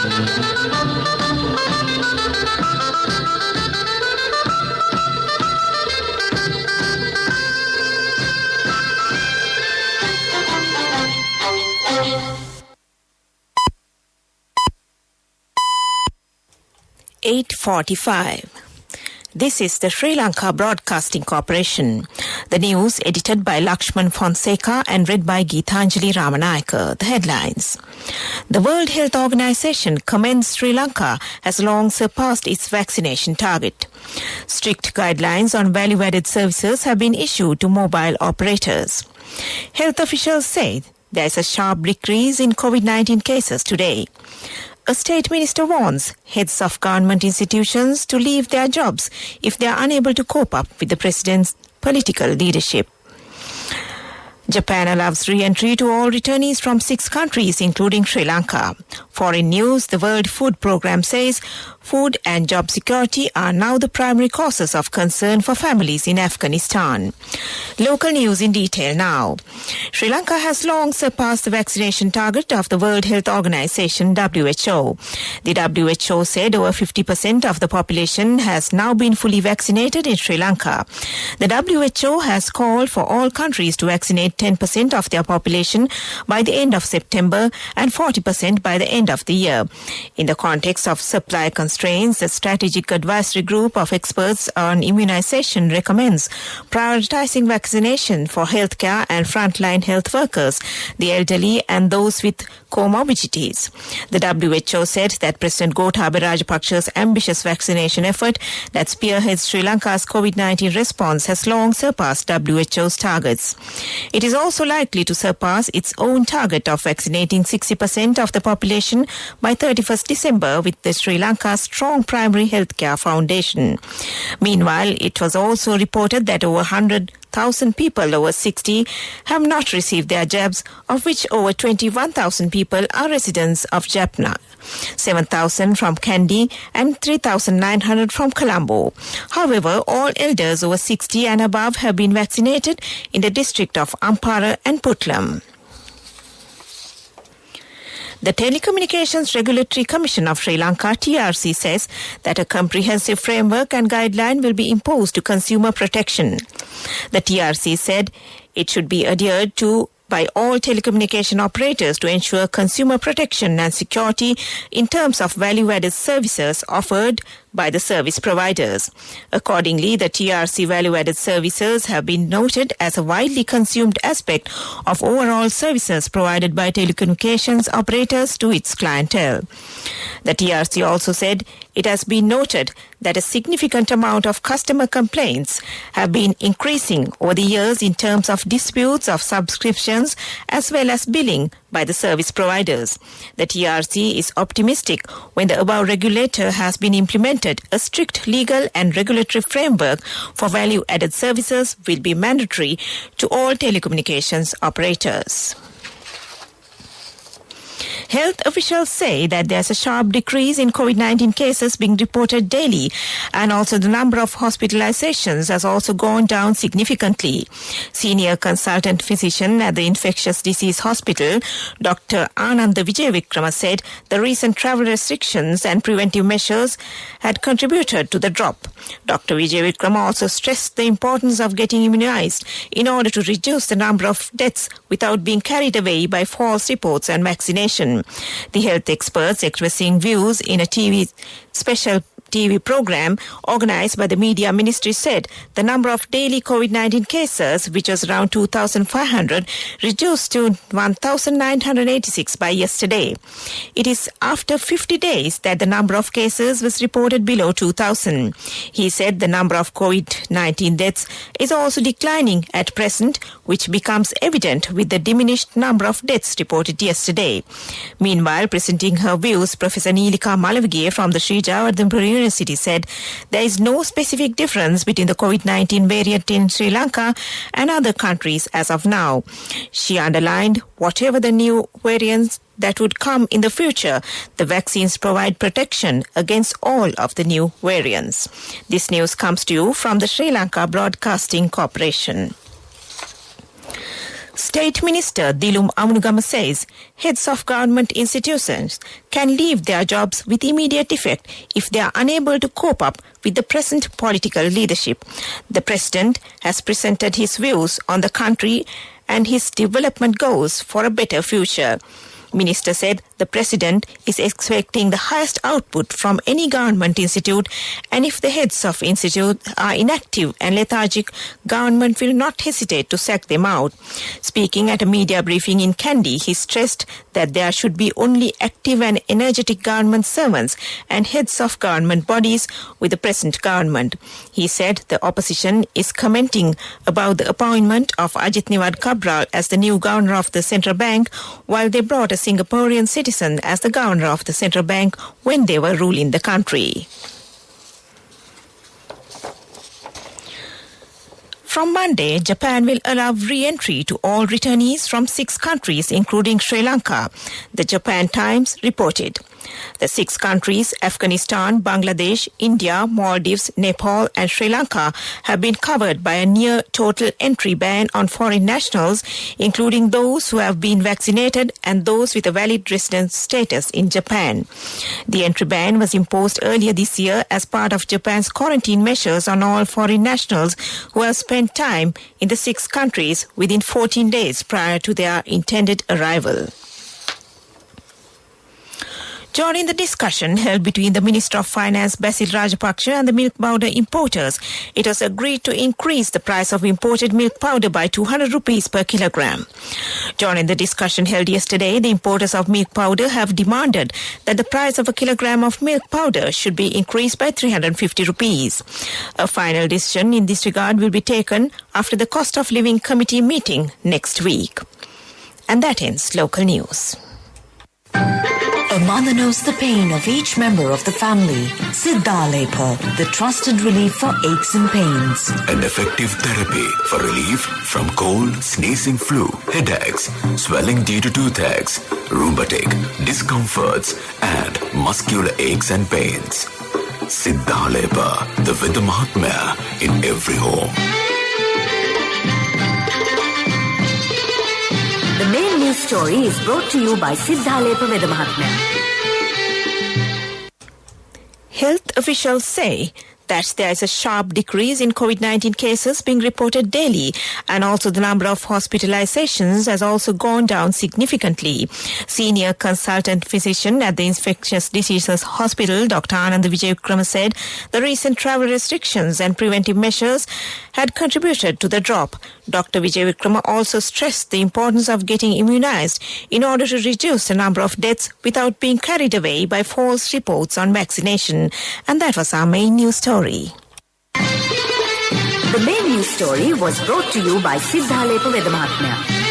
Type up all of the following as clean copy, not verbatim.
8:45. This is the Sri Lanka Broadcasting Corporation. The news edited by Lakshman Fonseca and read by Geethanjali Ramanayaka. The headlines. The World Health Organization commends Sri Lanka has long surpassed its vaccination target. Strict guidelines on value-added services have been issued to mobile operators. Health officials say there is a sharp decrease in COVID-19 cases today. A state minister warns heads of government institutions to leave their jobs if they are unable to cope up with the president's political leadership. Japan allows re-entry to all returnees from 6 countries, including Sri Lanka. Foreign news, the World Food Programme says food and job security are now the primary causes of concern for families in Afghanistan. Local news in detail now. Sri Lanka has long surpassed the vaccination target of the World Health Organization, WHO. The WHO said over 50% of the population has now been fully vaccinated in Sri Lanka. The WHO has called for all countries to vaccinate 10% of their population by the end of September and 40% by the end of the year. In the context of supply constraints, the Strategic Advisory Group of Experts on Immunization recommends prioritizing vaccination for healthcare and frontline health workers, the elderly and those with comorbidities. The WHO said that President Gotabaya Rajapaksa's ambitious vaccination effort that spearheads Sri Lanka's COVID-19 response has long surpassed WHO's targets. It is also likely to surpass its own target of vaccinating 60% of the population by 31st December with the Sri Lanka Strong Primary Healthcare Foundation. Meanwhile, it was also reported that over 100,000 people over 60 have not received their jabs, of which over 21,000 people are residents of Jaffna, 7,000 from Kandy and 3,900 from Colombo. However, all elders over 60 and above have been vaccinated in the district of Ampara and Putlam. The Telecommunications Regulatory Commission of Sri Lanka, TRC, says that a comprehensive framework and guideline will be imposed to consumer protection. The TRC said it should be adhered to by all telecommunication operators to ensure consumer protection and security in terms of value-added services offered by the service providers. Accordingly, the TRC value-added services have been noted as a widely consumed aspect of overall services provided by telecommunications operators to its clientele. The TRC also said it has been noted that a significant amount of customer complaints have been increasing over the years in terms of disputes of subscriptions as well as billing by the service providers. The TRC is optimistic when the above regulator has been implemented, a strict legal and regulatory framework for value-added services will be mandatory to all telecommunications operators. Health officials say that there's a sharp decrease in COVID-19 cases being reported daily, and also the number of hospitalizations has also gone down significantly. Senior consultant physician at the Infectious Disease Hospital, Dr. Ananda Vijayavikrama, said the recent travel restrictions and preventive measures had contributed to the drop. Dr. Vijayavikrama also stressed the importance of getting immunized in order to reduce the number of deaths without being carried away by false reports and vaccination. The health experts expressing views in a special TV program organized by the Media Ministry said the number of daily COVID-19 cases, which was around 2,500, reduced to 1,986 by yesterday. It is after 50 days that the number of cases was reported below 2,000. He said the number of COVID-19 deaths is also declining at present, which becomes evident with the diminished number of deaths reported yesterday. Meanwhile, presenting her views, Professor Neelika Malavige from the Sri Javardhanpura University said there is no specific difference between the COVID-19 variant in Sri Lanka and other countries as of now. She underlined whatever the new variants that would come in the future, the vaccines provide protection against all of the new variants. This news comes to you from the Sri Lanka Broadcasting Corporation. State Minister Dilum Amunugama says heads of government institutions can leave their jobs with immediate effect if they are unable to cope up with the present political leadership. The President has presented his views on the country and his development goals for a better future. Minister said the President is expecting the highest output from any government institute, and if the heads of institute are inactive and lethargic, government will not hesitate to sack them out. Speaking at a media briefing in Kandy, he stressed that there should be only active and energetic government servants and heads of government bodies with the present government. He said the opposition is commenting about the appointment of Ajit Niwad Cabral as the new governor of the central bank, while they brought a Singaporean citizen as the governor of the central bank when they were ruling the country. From Monday, Japan will allow re-entry to all returnees from 6 countries, including Sri Lanka, the Japan Times reported. The 6 countries, Afghanistan, Bangladesh, India, Maldives, Nepal and Sri Lanka, have been covered by a near-total entry ban on foreign nationals, including those who have been vaccinated and those with a valid residence status in Japan. The entry ban was imposed earlier this year as part of Japan's quarantine measures on all foreign nationals who have spent time in the 6 countries within 14 days prior to their intended arrival. During the discussion held between the Minister of Finance Basil Rajapaksa and the milk powder importers, it was agreed to increase the price of imported milk powder by 200 rupees per kilogram. During the discussion held yesterday, the importers of milk powder have demanded that the price of a kilogram of milk powder should be increased by 350 rupees. A final decision in this regard will be taken after the Cost of Living Committee meeting next week. And that ends local news. A mother knows the pain of each member of the family. Siddhalepa, the trusted relief for aches and pains. An effective therapy for relief from cold, sneezing, flu, headaches, swelling due to toothaches, rheumatic, discomforts, and muscular aches and pains. Siddhalepa, the Veda Mahatmya in every home. The main news story is brought to you by Siddhalepa Veda Mahatmya. Health officials say that there is a sharp decrease in COVID-19 cases being reported daily, and also the number of hospitalizations has also gone down significantly. Senior consultant physician at the Infectious Diseases Hospital, Dr. Anand Vijaywikrama, said the recent travel restrictions and preventive measures had contributed to the drop. Dr. Vijaywikrama also stressed the importance of getting immunized in order to reduce the number of deaths without being carried away by false reports on vaccination. And that was our main news story. The main news story was brought to you by Siddhalepa Veda Mahatmya.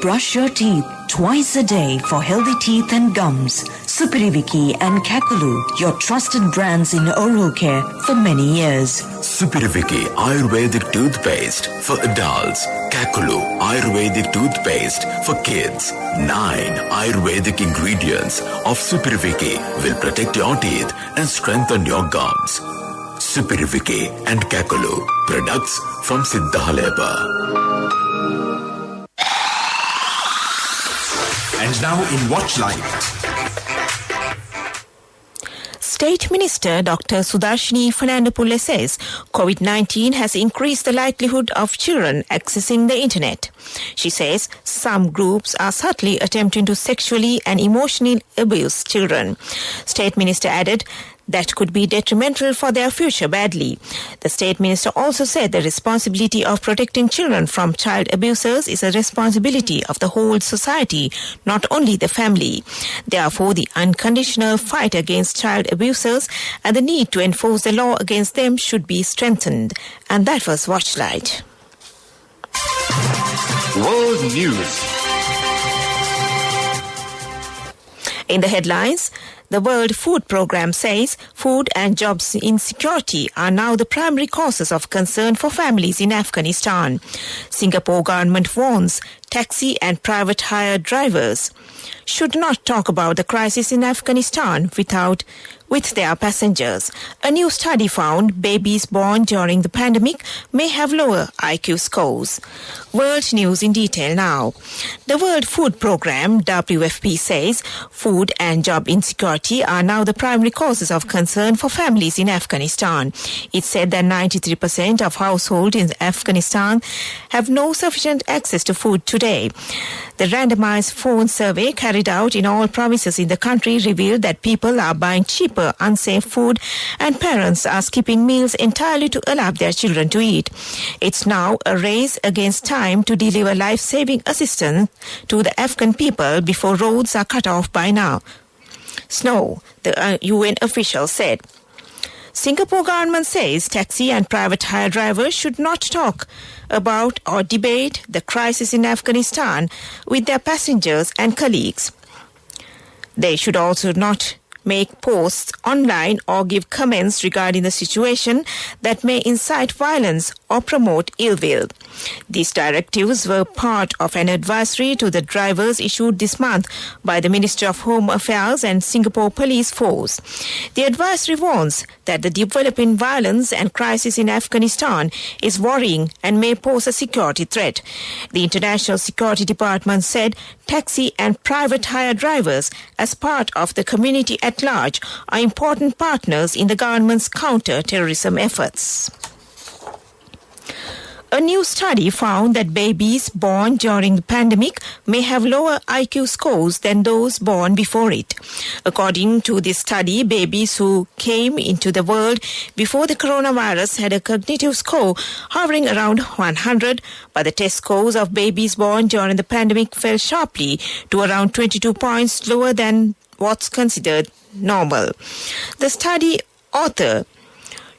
Brush your teeth twice a day for healthy teeth and gums. Supiriviki and Kakulu, your trusted brands in oral care for many years. Supiriviki Ayurvedic toothpaste for adults. Kakulu Ayurvedic toothpaste for kids. 9 Ayurvedic ingredients of Supiriviki will protect your teeth and strengthen your gums. Supiriviki and Kakulu, products from Siddhalepa. And now in Watch Live. State Minister Dr. Sudarshini Fernandopulle says COVID-19 has increased the likelihood of children accessing the internet. She says some groups are subtly attempting to sexually and emotionally abuse children. State Minister added that could be detrimental for their future badly. The State Minister also said the responsibility of protecting children from child abusers is a responsibility of the whole society, not only the family. Therefore, the unconditional fight against child abusers and the need to enforce the law against them should be strengthened. And that was Watchlight. World News. In the headlines, the World Food Programme says food and jobs insecurity are now the primary causes of concern for families in Afghanistan. Singapore government warns taxi and private hire drivers should not talk about the crisis in Afghanistan with their passengers. A new study found babies born during the pandemic may have lower IQ scores. World news in detail now. The World Food Programme, WFP, says food and job insecurity are now the primary causes of concern for families in Afghanistan. It said that 93% of households in Afghanistan have no sufficient access to food today. The randomized phone survey carried out in all provinces in the country revealed that people are buying cheaper, unsafe food and parents are skipping meals entirely to allow their children to eat. It's now a race against time to deliver life-saving assistance to the Afghan people before roads are cut off by snow, the UN official said. Singapore government says taxi and private hire drivers should not talk about or debate the crisis in Afghanistan with their passengers and colleagues. They should also not make posts online or give comments regarding the situation that may incite violence or promote ill will. These directives were part of an advisory to the drivers issued this month by the Ministry of Home Affairs and Singapore Police Force. The advisory warns that the developing violence and crisis in Afghanistan is worrying and may pose a security threat. The International Security Department said taxi and private hire drivers, as part of the community at large, are important partners in the government's counter-terrorism efforts. A new study found that babies born during the pandemic may have lower IQ scores than those born before it. According to this study, babies who came into the world before the coronavirus had a cognitive score hovering around 100, but the test scores of babies born during the pandemic fell sharply to around 22 points lower than what's considered normal. The study author,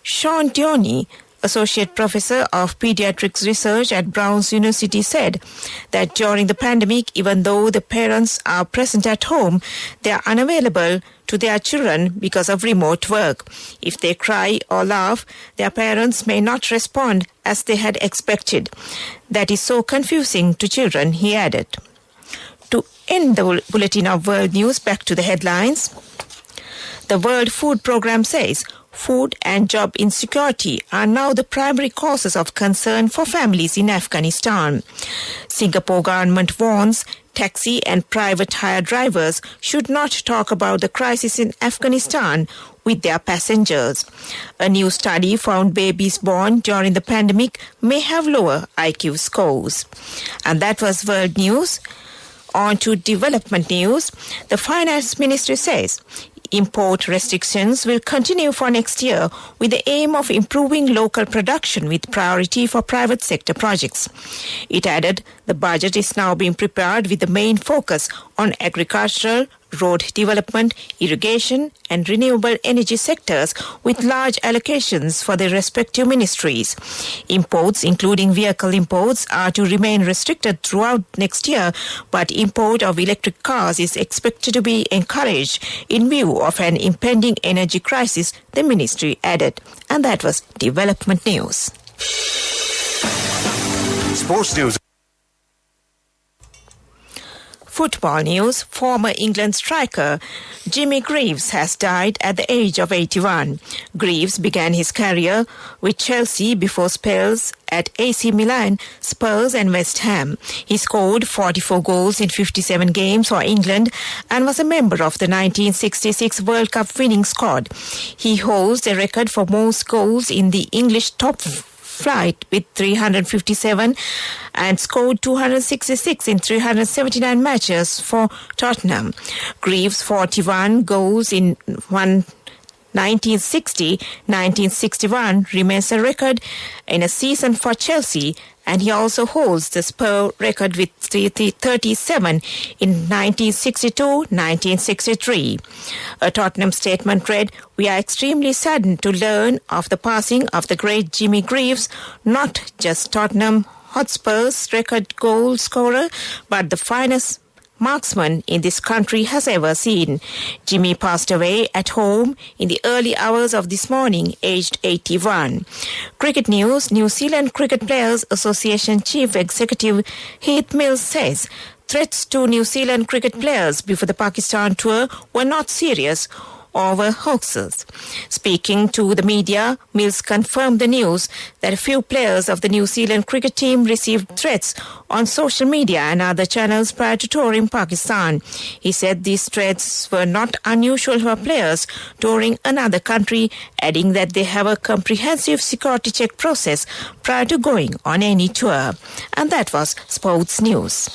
Sean Dioni, Associate Professor of Pediatrics Research at Brown's University, said that during the pandemic, even though the parents are present at home, they are unavailable to their children because of remote work. If they cry or laugh, their parents may not respond as they had expected. That is so confusing to children, he added. To end the bulletin of world news, back to the headlines. The World Food Programme says food and job insecurity are now the primary causes of concern for families in Afghanistan. Singapore government warns taxi and private hire drivers should not talk about the crisis in Afghanistan with their passengers. A new study found babies born during the pandemic may have lower IQ scores. And that was world news. On to development news. The Finance Ministry says import restrictions will continue for next year with the aim of improving local production with priority for private sector projects. It added the budget is now being prepared with the main focus on agricultural, road development, irrigation and renewable energy sectors with large allocations for the respective ministries. Imports, including vehicle imports, are to remain restricted throughout next year, but import of electric cars is expected to be encouraged in view of an impending energy crisis, the ministry added. And that was development news. Sports news. Football news. Former England striker Jimmy Greaves has died at the age of 81. Greaves began his career with Chelsea before spells at AC Milan, Spurs and West Ham. He scored 44 goals in 57 games for England and was a member of the 1966 World Cup winning squad. He holds the record for most goals in the English top flight with 357 and scored 266 in 379 matches for Tottenham. Greaves' 41 goals in 1960-1961 remains a record in a season for Chelsea, and he also holds the Spurs record with 37 in 1962-1963. A Tottenham statement read, "We are extremely saddened to learn of the passing of the great Jimmy Greaves, not just Tottenham Hotspur's record goal scorer, but the finest marksman in this country has ever seen. Jimmy passed away at home in the early hours of this morning, aged 81. Cricket news: New Zealand Cricket Players Association Chief Executive Heath Mills says threats to New Zealand cricket players before the Pakistan tour were not serious or were hoaxes. Speaking to the media, Mills confirmed the news that a few players of the New Zealand cricket team received threats on social media and other channels prior to touring Pakistan. He said these threats were not unusual for players touring another country, adding that they have a comprehensive security check process prior to going on any tour. And that was Sports News.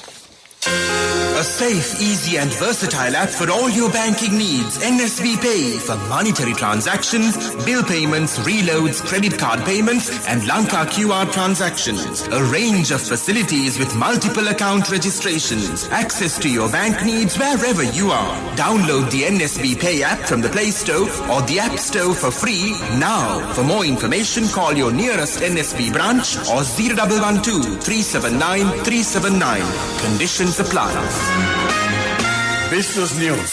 A safe, easy and versatile app for all your banking needs. NSB Pay for monetary transactions, bill payments, reloads, credit card payments and Lanka QR transactions. A range of facilities with multiple account registrations. Access to your bank needs wherever you are. Download the NSB Pay app from the Play Store or the App Store for free now. For more information, call your nearest NSB branch or 0112 379 379. Conditions apply. Business News,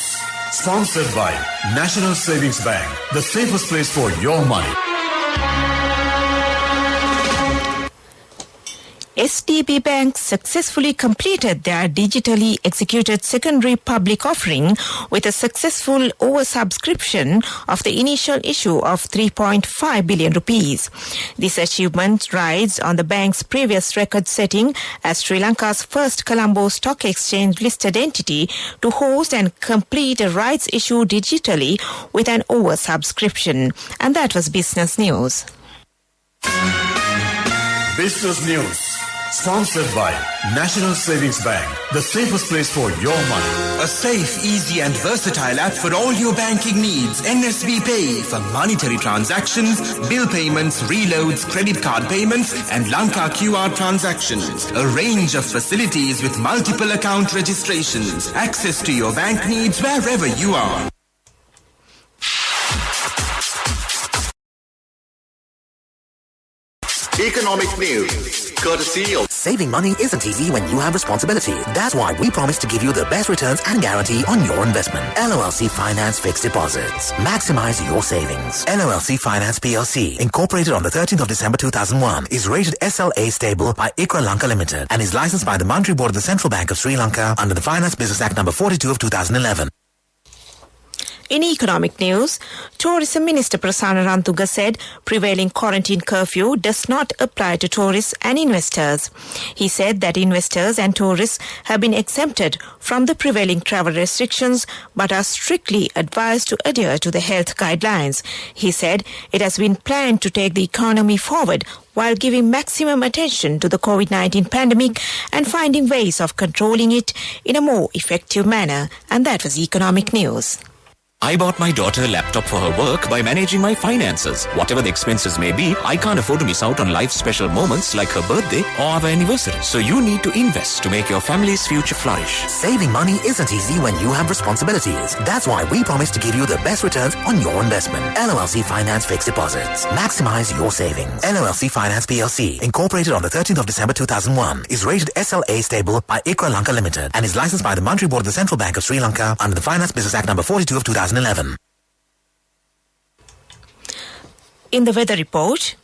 sponsored by National Savings Bank, the safest place for your money. STB Bank successfully completed their digitally executed secondary public offering with a successful oversubscription of the initial issue of 3.5 billion rupees. This achievement rides on the bank's previous record setting as Sri Lanka's first Colombo Stock Exchange listed entity to host and complete a rights issue digitally with an oversubscription. And that was Business News. Business News, sponsored by National Savings Bank, the safest place for your money. A safe, easy and versatile app for all your banking needs. NSB Pay for monetary transactions, bill payments, reloads, credit card payments and Lanka QR transactions. A range of facilities with multiple account registrations. Access to your bank needs wherever you are. Economic news, courtesy of... Saving money isn't easy when you have responsibility. That's why we promise to give you the best returns and guarantee on your investment. LOLC Finance Fixed Deposits. Maximize your savings. LOLC Finance PLC, incorporated on the 13th of December 2001, is rated SLA stable by ICRA Lanka Limited and is licensed by the Monetary Board of the Central Bank of Sri Lanka under the Finance Business Act number 42 of 2011. In economic news, Tourism Minister Prasanna Rantuga said prevailing quarantine curfew does not apply to tourists and investors. He said that investors and tourists have been exempted from the prevailing travel restrictions but are strictly advised to adhere to the health guidelines. He said it has been planned to take the economy forward while giving maximum attention to the COVID-19 pandemic and finding ways of controlling it in a more effective manner. And that was economic news. I bought my daughter a laptop for her work by managing my finances. Whatever the expenses may be, I can't afford to miss out on life's special moments like her birthday or our anniversary. So you need to invest to make your family's future flourish. Saving money isn't easy when you have responsibilities. That's why we promise to give you the best returns on your investment. LOLC Finance Fixed Deposits. Maximize your savings. LOLC Finance PLC, incorporated on the 13th of December 2001, is rated SLA stable by ICRA Lanka Limited and is licensed by the Monetary Board of the Central Bank of Sri Lanka under the Finance Business Act number 42 of 2011. In the weather report,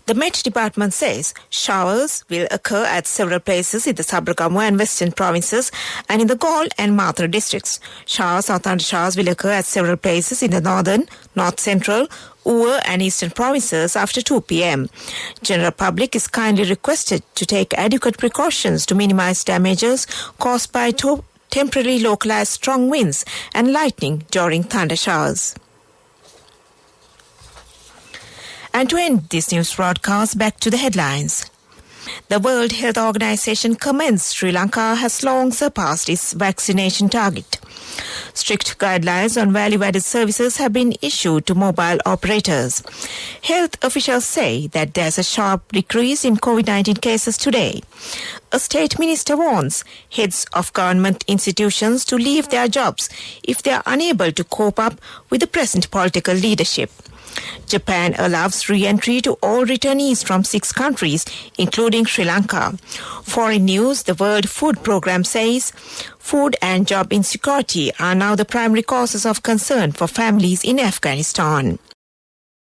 the Met Department says showers will occur at several places in the Sabaragamuwa and Western provinces and in the Galle and Mathura districts. Showers or thunder showers will occur at several places in the northern, north central, Uva and eastern provinces after 2 p.m. General public is kindly requested to take adequate precautions to minimize damages caused by temporarily localized strong winds and lightning during thunder showers. And to end this news broadcast, back to the headlines. The World Health Organization commends Sri Lanka has long surpassed its vaccination target. Strict guidelines on value-added services have been issued to mobile operators. Health officials say that there's a sharp decrease in COVID-19 cases today. A state minister warns heads of government institutions to leave their jobs if they are unable to cope up with the present political leadership. Japan allows re-entry to all returnees from 6 countries, including Sri Lanka. Foreign news, the World Food Programme says food and job insecurity are now the primary causes of concern for families in Afghanistan.